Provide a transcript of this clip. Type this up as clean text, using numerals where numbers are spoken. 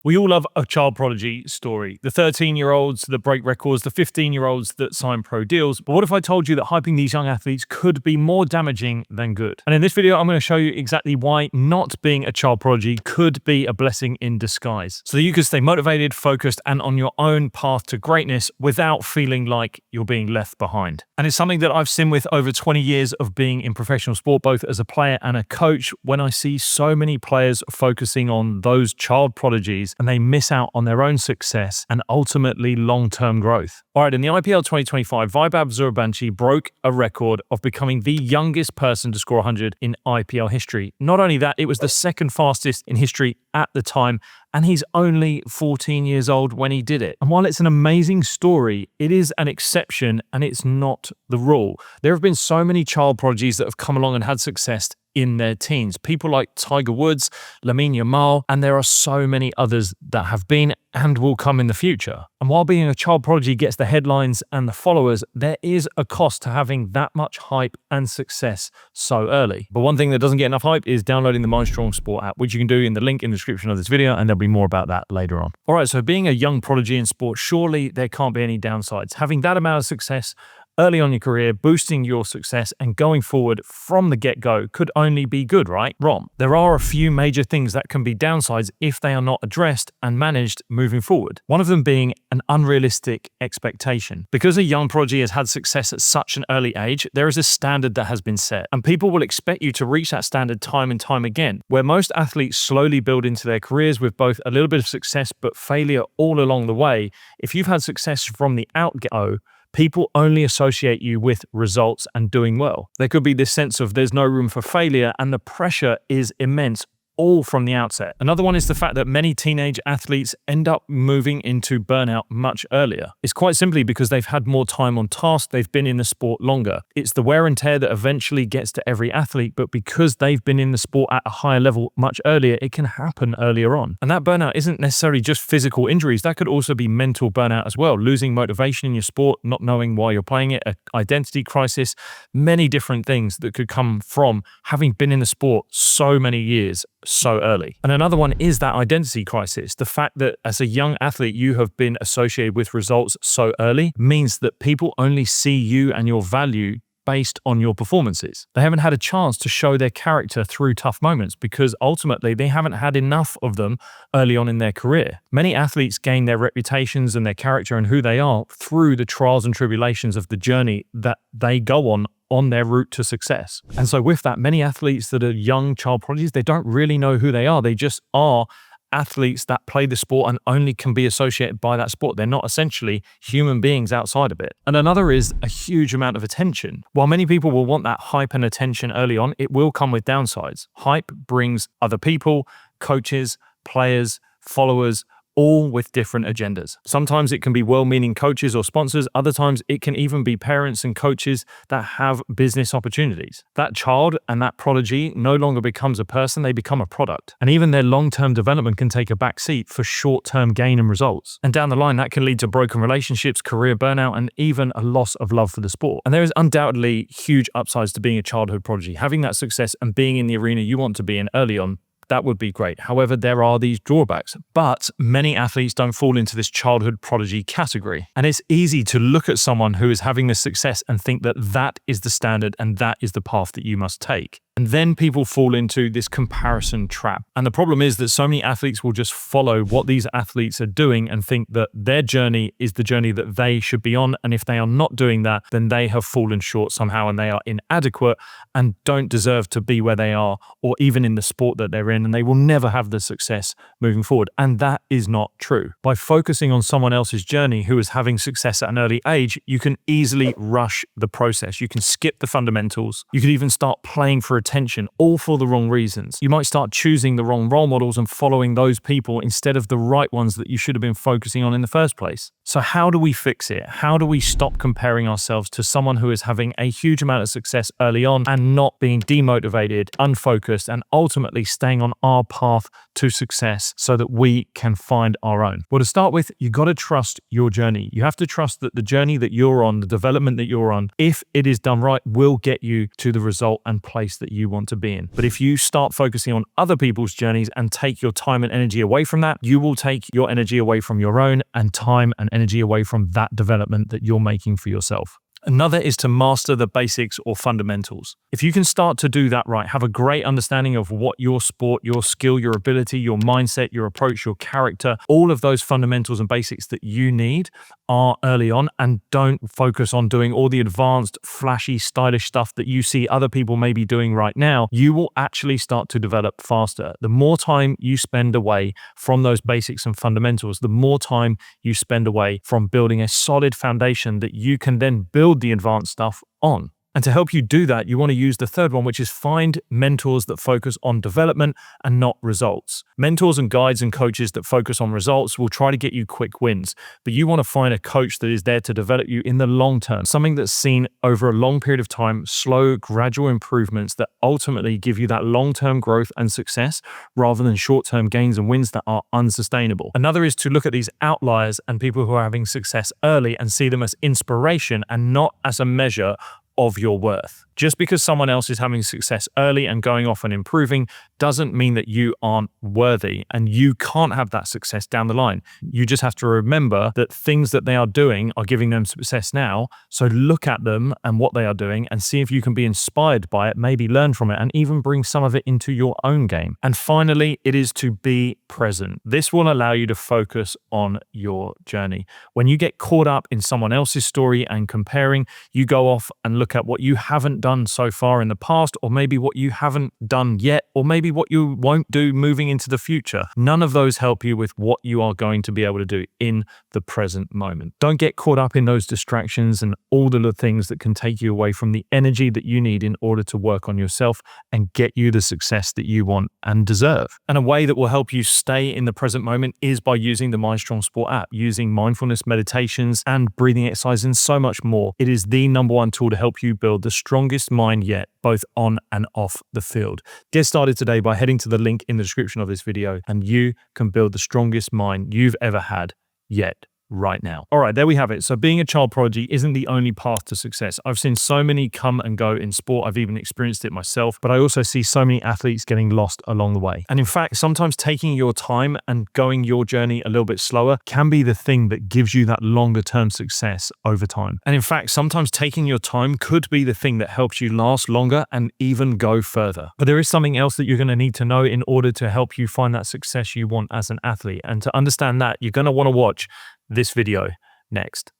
We all love a child prodigy story. The 13-year-olds that break records, the 15-year-olds that sign pro deals. But what if I told you that hyping these young athletes could be more damaging than good? And in this video, I'm going to show you exactly why not being a child prodigy could be a blessing in disguise, so that you can stay motivated, focused, and on your own path to greatness without feeling like you're being left behind. And it's something that I've seen with over 20 years of being in professional sport, both as a player and a coach, when I see so many players focusing on those child prodigies and they miss out on their own success and ultimately long-term growth. All right, in the IPL 2025, Vaibhav Suryavanshi broke a record of becoming the youngest person to score 100 in IPL history. Not only that, it was the second fastest in history at the time, and he's only 14 years old when he did it. And while it's an amazing story, it is an exception and it's not the rule. There have been so many child prodigies that have come along and had success in their teens. People like Tiger Woods, Lamine Yamal, and there are so many others that have been and will come in the future. And while being a child prodigy gets the headlines and the followers, there is a cost to having that much hype and success so early. But one thing that doesn't get enough hype is downloading the MindStrong Sport app, which you can do in the link in the description of this video, and there'll be more about that later on. All right, so being a young prodigy in sport, surely there can't be any downsides. Having that amount of success early on in your career, boosting your success and going forward from the get-go could only be good, right? Wrong. There are a few major things that can be downsides if they are not addressed and managed moving forward. One of them being an unrealistic expectation. Because a young prodigy has had success at such an early age, there is a standard that has been set, and people will expect you to reach that standard time and time again. Where most athletes slowly build into their careers with both a little bit of success but failure all along the way, if you've had success from the get-go, people only associate you with results and doing well. There could be this sense of there's no room for failure, and the pressure is immense all from the outset. Another one is the fact that many teenage athletes end up moving into burnout much earlier. It's quite simply because they've had more time on task, they've been in the sport longer. It's the wear and tear that eventually gets to every athlete, but because they've been in the sport at a higher level much earlier, it can happen earlier on. And that burnout isn't necessarily just physical injuries, that could also be mental burnout as well. Losing motivation in your sport, not knowing why you're playing it, an identity crisis, many different things that could come from having been in the sport so many years so early. And another one is that identity crisis. The fact that as a young athlete you have been associated with results so early means that people only see you and your value based on your performances. They haven't had a chance to show their character through tough moments because ultimately they haven't had enough of them early on in their career. Many athletes gain their reputations and their character and who they are through the trials and tribulations of the journey that they go on their route to success. And so with that, many athletes that are young child prodigies, they don't really know who they are. They just are athletes that play the sport and only can be associated by that sport. They're not essentially human beings outside of it. And another is a huge amount of attention. While many people will want that hype and attention early on, it will come with downsides. Hype brings other people, coaches, players, followers, all with different agendas. Sometimes it can be well-meaning coaches or sponsors. Other times it can even be parents and coaches that have business opportunities. That child and that prodigy no longer becomes a person, they become a product. And even their long-term development can take a backseat for short-term gain and results. And down the line, that can lead to broken relationships, career burnout, and even a loss of love for the sport. And there is undoubtedly huge upsides to being a childhood prodigy. Having that success and being in the arena you want to be in early on, that would be great. However, there are these drawbacks, but many athletes don't fall into this childhood prodigy category. And it's easy to look at someone who is having this success and think that that is the standard and that is the path that you must take. And then people fall into this comparison trap. And the problem is that so many athletes will just follow what these athletes are doing and think that their journey is the journey that they should be on. And if they are not doing that, then they have fallen short somehow and they are inadequate and don't deserve to be where they are or even in the sport that they're in, and they will never have the success moving forward. And that is not true. By focusing on someone else's journey who is having success at an early age, you can easily rush the process. You can skip the fundamentals. You could even start playing for attention, all for the wrong reasons. You might start choosing the wrong role models and following those people instead of the right ones that you should have been focusing on in the first place. So how do we fix it? How do we stop comparing ourselves to someone who is having a huge amount of success early on and not being demotivated, unfocused, and ultimately staying on our path to success so that we can find our own? Well, to start with, you got to trust your journey. You have to trust that the journey that you're on, the development that you're on, if it is done right, will get you to the result and place that you you want to be in. But if you start focusing on other people's journeys and take your time and energy away from that, you will take your energy away from your own and time and energy away from that development that you're making for yourself. Another is to master the basics or fundamentals. If you can start to do that right, have a great understanding of what your sport, your skill, your ability, your mindset, your approach, your character, all of those fundamentals and basics that you need are early on, and don't focus on doing all the advanced, flashy, stylish stuff that you see other people may be doing right now. You will actually start to develop faster. The more time you spend away from those basics and fundamentals, the more time you spend away from building a solid foundation that you can then build the advanced stuff on. And to help you do that, you want to use the third one, which is find mentors that focus on development and not results. Mentors and guides and coaches that focus on results will try to get you quick wins, but you want to find a coach that is there to develop you in the long term, something that's seen over a long period of time, slow, gradual improvements that ultimately give you that long-term growth and success rather than short-term gains and wins that are unsustainable. Another is to look at these outliers and people who are having success early and see them as inspiration and not as a measure of your worth. Just because someone else is having success early and going off and improving doesn't mean that you aren't worthy and you can't have that success down the line. You just have to remember that things that they are doing are giving them success now. So look at them and what they are doing and see if you can be inspired by it, maybe learn from it, and even bring some of it into your own game. And finally, it is to be present. This will allow you to focus on your journey. When you get caught up in someone else's story and comparing, you go off and look at what you haven't done so far in the past, or maybe what you haven't done yet, or maybe what you won't do moving into the future. None of those help you with what you are going to be able to do in the present moment. Don't get caught up in those distractions and all the things that can take you away from the energy that you need in order to work on yourself and get you the success that you want and deserve. And a way that will help you stay in the present moment is by using the MindStrong Sport app, using mindfulness meditations and breathing exercises and so much more. It is the #1 tool to help you build the strongest mind yet, both on and off the field. Get started today by heading to the link in the description of this video, and you can build the strongest mind you've ever had yet. Right now. All right, there we have it. So being a child prodigy isn't the only path to success. I've seen so many come and go in sport. I've even experienced it myself, but I also see so many athletes getting lost along the way. And in fact, sometimes taking your time and going your journey a little bit slower can be the thing that gives you that longer term success over time. And in fact, sometimes taking your time could be the thing that helps you last longer and even go further. But there is something else that you're going to need to know in order to help you find that success you want as an athlete. And to understand that, you're going to want to watch this video next.